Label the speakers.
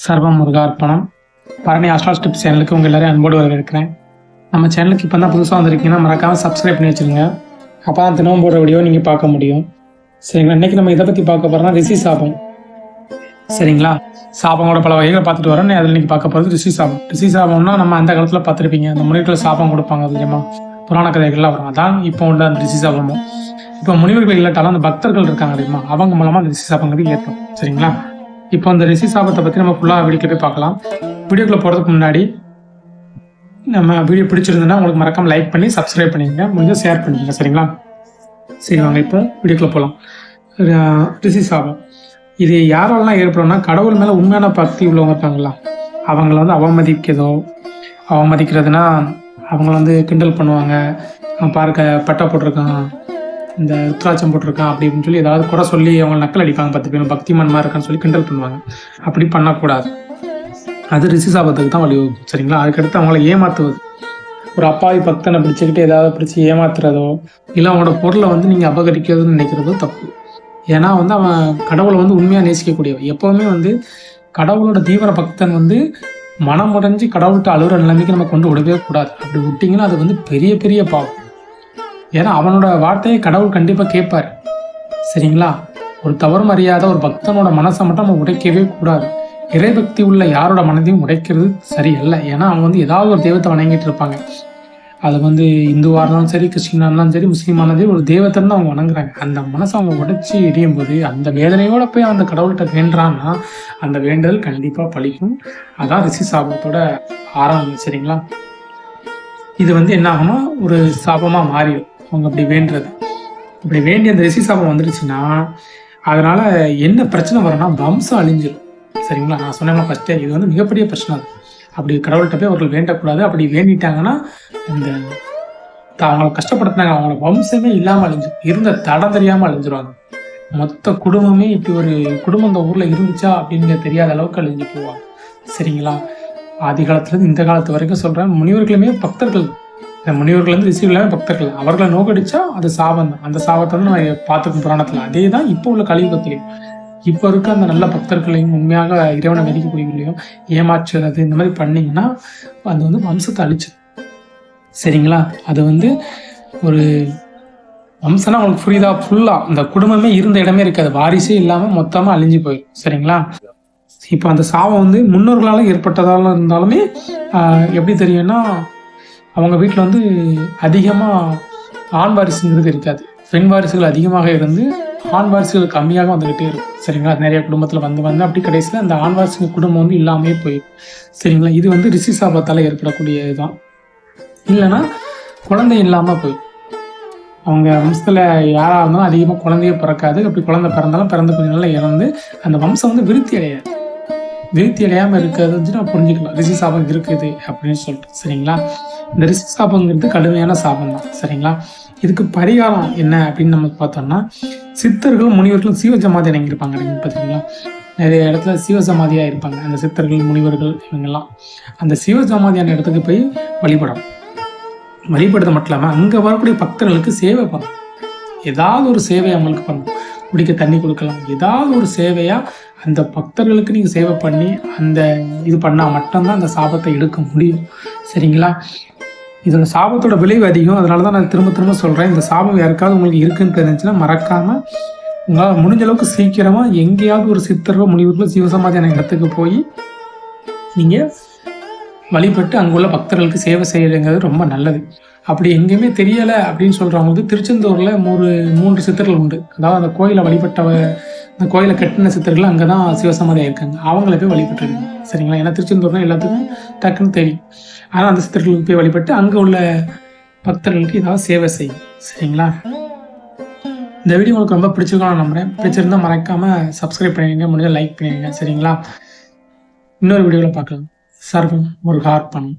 Speaker 1: சர்வம் முருகார்ப்பணம். Bharani astral tips சேனலுக்கு உங்கள் எல்லாரையும் அன்போடு வரவேற்கிறேன். நம்ம சேனலுக்கு இப்போ தான் புதுசாக வந்திருக்கீங்கன்னா மறக்காமல் சப்ஸ்கிரைப் பண்ணி வச்சுருங்க. அப்போ தான் தினமும் போடுற வீடியோ நீங்கள் பார்க்க முடியும். சரிங்களா, இன்றைக்கி நம்ம இதை பற்றி பார்க்க போகிறோம்னா ரிஷி சாபம். சரிங்களா, சாபங்களோட பல வகைகளை பார்த்துட்டு வரோம். அதில் இன்றைக்கி பார்க்க போகிறது ரிஷி சாபம். ரிஷி சாபம்னா நம்ம அந்த காலத்தில் பார்த்துருப்பீங்க, அந்த முனிவர்கள் சாபம் கொடுப்பாங்க அதிகமாக, புராண கதைகள்லாம் வரும். அதான் இப்போ உள்ள அந்த ரிஷி சாபமும். இப்போ முனிவர்கள் இல்லாட்டாலும் அந்த பக்தர்கள் இருக்காங்க தெரியுமா, அவங்க மூலமாக அந்த ரிஷி சாபங்கிறது ஏற்படும். சரிங்களா, இப்போ அந்த ரிஷி சாபத்தை பற்றி நம்ம ஃபுல்லாக வீடியோக்கு போய் பார்க்கலாம். வீடியோக்குள்ளே போகிறதுக்கு முன்னாடி நம்ம வீடியோ பிடிச்சிருந்ததுன்னா உங்களுக்கு மறக்காம லைக் பண்ணி சப்ஸ்கிரைப் பண்ணிக்கங்க, முடிஞ்சால் ஷேர் பண்ணிக்கங்க. சரிங்களா, சரி வாங்க இப்போ வீடியோக்குள்ளே போகலாம். ரிஷி சாபம் இது யாரெல்லாம் ஏற்படும்னா, கடவுள் மேலே உண்மையான பக்தி உள்ளவங்க இருக்காங்களா, அவங்கள வந்து அவமதிக்கிறதுனா அவங்கள வந்து கிண்டல் பண்ணுவாங்க. பார்க்க பட்டை போட்டிருக்கான், இந்த ருத்ராட்சம் போட்டிருக்கான் அப்படி இப்படின்னு சொல்லி ஏதாவது குறை சொல்லி அவங்க நக்கல் அடிப்பாங்க. 10 பேர் பக்திமான்மா இருக்கான்னு சொல்லி கிண்டல் பண்ணுவாங்க. அப்படி பண்ணக்கூடாது, அது ரிஷி சாபத்துக்கு தான் வழிவகுக்கும். சரிங்களா, அதுக்கடுத்து அவங்கள ஏமாத்துவது, ஒரு அப்பாவி பக்தனை பிடிச்சிக்கிட்டு ஏதாவது பிடிச்சி ஏமாத்துறதோ இல்லை அவங்களோட பொருளை வந்து நீங்கள் அபகரிக்கிறதுன்னு நினைக்கிறதோ தப்பு. ஏன்னா வந்து அவன் கடவுளை வந்து உண்மையாக நேசிக்கக்கூடியவன். எப்போவுமே வந்து கடவுளோட தீவிர பக்தன் வந்து மனம் உடைஞ்சு கடவுள்கிட்ட அழுகிற நிலைமைக்கு நம்ம கொண்டு விடவே கூடாது. அப்படி விட்டிங்கன்னா அது வந்து பெரிய பெரிய பாவம். ஏன்னா அவனோட வார்த்தையை கடவுள் கண்டிப்பாக கேட்பார். சரிங்களா, ஒரு தவறும் அறியாத ஒரு பக்தனோட மனசை மட்டும் நம்ம உடைக்கவே கூடாது. இறைபக்தி உள்ள யாரோட மனதையும் உடைக்கிறது சரியல்ல. ஏன்னா அவங்க வந்து ஏதாவது ஒரு தெய்வத்தை வணங்கிட்டு இருப்பாங்க. அது வந்து இந்துவாக இருந்தாலும் சரி, கிறிஸ்டினாக இருந்தாலும் சரி, முஸ்லீமானதே ஒரு தெய்வத்தை தான் அவங்க வணங்குறாங்க. அந்த மனசை அவங்க உடைச்சி எரியும் போது அந்த வேதனையோட போய் அந்த கடவுள்கிட்ட வேண்டான்னா அந்த வேண்டல் கண்டிப்பாக பழிக்கும். அதான் ரிஷி சாபத்தோட ஆரம்பம். சரிங்களா, இது வந்து என்ன ஆகும்னா ஒரு சாபமாக மாறிடும். அவங்க அப்படி வேண்டுறது, அப்படி வேண்டிய அந்த ரிஷி சாபம் வந்துடுச்சுன்னா அதனால என்ன பிரச்சனை வரும்னா வம்சம் அழிஞ்சிடும். சரிங்களா, நான் சொன்னேன் ஃபஸ்ட்டே, இது வந்து மிகப்பெரிய பிரச்சனை. அது அப்படி கடவுள்கிட்ட போய் அவர்கள் வேண்டக்கூடாது. அப்படி வேண்டிட்டாங்கன்னா இந்த அவங்களை கஷ்டப்படுத்தினாங்க, அவங்களோட வம்சமே இல்லாமல் அழிஞ்சு, இருந்த தடம் தெரியாமல் அழிஞ்சிருவாங்க. மொத்த குடும்பமே இப்படி ஒரு குடும்பம் இந்த ஊரில் இருந்துச்சா அப்படின்னு தெரியாத அளவுக்கு அழிஞ்சு போவாங்க. சரிங்களா, ஆதி காலத்துலேருந்து இந்த காலத்து வரைக்கும் சொல்கிறேன், முனிவர்களுமே பக்தர்கள். இந்த முனிவர்கள் வந்து ரிஷிகளாமே பக்தர்கள். அவர்களை நோக்கடிச்சா அது சாபம் தான். அந்த சாபத்தை வந்து நம்ம பார்த்துக்கும் புராணத்தில். அதே தான் இப்போ உள்ள கலியுகத்திலையும் இப்போ இருக்க அந்த நல்ல பக்தர்களையும் உண்மையாக இறைவனை மதிக்கக்கூடியவர்களையும் ஏமாற்றுறது இந்த மாதிரி பண்ணிங்கன்னா அது வந்து வம்சத்தை அழிச்சு. சரிங்களா, அது வந்து ஒரு வம்சம்னா உங்களுக்கு புரியுதா, ஃபுல்லாக அந்த குடும்பமே இருந்த இடமே இருக்காது, வாரிசே இல்லாமல் மொத்தமாக அழிஞ்சு போயிடும். சரிங்களா, இப்போ அந்த சாபம் வந்து முன்னோர்களால் ஏற்பட்டதால இருந்தாலுமே எப்படி தெரியும்னா, அவங்க வீட்டில் வந்து அதிகமாக ஆண் வாரிசுங்கிறது இருக்காது, பெண் வாரிசுகள் அதிகமாக இருந்து ஆண் வாரிசுகள் கம்மியாக வந்துக்கிட்டே இருக்கும். சரிங்களா, நிறைய குடும்பத்தில் வந்து அப்படி கடைசியில் அந்த ஆண் வாரிசுகள் குடும்பம் வந்து இல்லாமே போயிடும். சரிங்களா, இது வந்து ரிஷி சாபத்தால் ஏற்படக்கூடியது தான். இல்லைன்னா குழந்தை இல்லாமல் போயிடும். அவங்க வம்சத்தில் யாராக இருந்தாலும் அதிகமாக குழந்தையே பிறக்காது. அப்படி குழந்தை பிறந்தாலும் பிறந்த கொஞ்ச நாள் இறந்து அந்த வம்சம் வந்து விருத்தி அடையாமல் இருக்கிறது நான் புரிஞ்சுக்கலாம், ரிஷி சாபம் இருக்குது அப்படின்னு சொல்லிட்டு. சரிங்களா, இந்த ரிஷி சாபங்கிறது கடுமையான சாபம் தான். சரிங்களா, இதுக்கு பரிகாரம் என்ன அப்படின்னு நம்ம பார்த்தோம்னா, சித்தர்களும் முனிவர்களும் சீவசமாதி அடங்கியிருப்பாங்க. நீங்கள் பார்த்தீங்களா, நிறைய இடத்துல சீவசமாதியாக இருப்பாங்க அந்த சித்தர்கள் முனிவர்கள் இவங்கெல்லாம். அந்த சீவசமாதியான இடத்துக்கு போய் வழிபடுறது மட்டும் இல்லாமல் அங்கே வரக்கூடிய பக்தர்களுக்கு சேவை பண்ணணும். ஏதாவது ஒரு சேவை அவங்களுக்கு பண்ணணும். குடிக்க தண்ணி கொடுக்கலாம், ஏதாவது ஒரு சேவையாக அந்த பக்தர்களுக்கு நீங்கள் சேவை பண்ணி அந்த இது பண்ணால் மட்டும்தான் அந்த சாபத்தை எடுக்க முடியும். சரிங்களா, இதோட சாபத்தோட விளைவு அதிகம். அதனால தான் நான் திரும்ப சொல்கிறேன், இந்த சாபம் யாருக்காவது உங்களுக்கு இருக்குன்னு தெரிஞ்சுன்னா மறக்காமல் உங்களால் முடிஞ்ச அளவுக்கு சீக்கிரமாக எங்கேயாவது ஒரு சித்தர்களோ முனிவர்களோ சிவசமாதியான இடத்துக்கு போய் நீங்கள் வழிபட்டு அங்குள்ள பக்தர்களுக்கு சேவை செய்யறதுங்கிறது ரொம்ப நல்லது. அப்படி எங்கேயுமே தெரியலை அப்படின்னு சொல்கிறவங்களுக்கு திருச்செந்தூரில் 3 சித்தர்கள் உண்டு. அதாவது அந்த கோயிலை அந்த கோயிலை கட்டின சித்தர்கள் அங்கே தான் சிவசமாதியாக இருக்காங்க. அவங்கள போய் வழிபட்டுருக்காங்க. சரிங்களா, ஏன்னா திருச்செந்தூர்னா எல்லாத்துக்கும் டக்குன்னு தெரியும். ஆனால் அந்த சித்தர்களுக்கு போய் வழிபட்டு அங்கே உள்ள பக்தர்களுக்கு ஏதாவது சேவை செய்யும். சரிங்களா, இந்த வீடியோ உங்களுக்கு ரொம்ப பிடிச்சிருக்கோம் நம்புறேன். பிடிச்சிருந்தா மறக்காமல் சப்ஸ்கிரைப் பண்ணிடுங்க, முடிஞ்சால் லைக் பண்ணிடுங்க. சரிங்களா, இன்னொரு வீடியோவில் பார்க்கலாம். சர்வம் முருகார்ப்பணம்.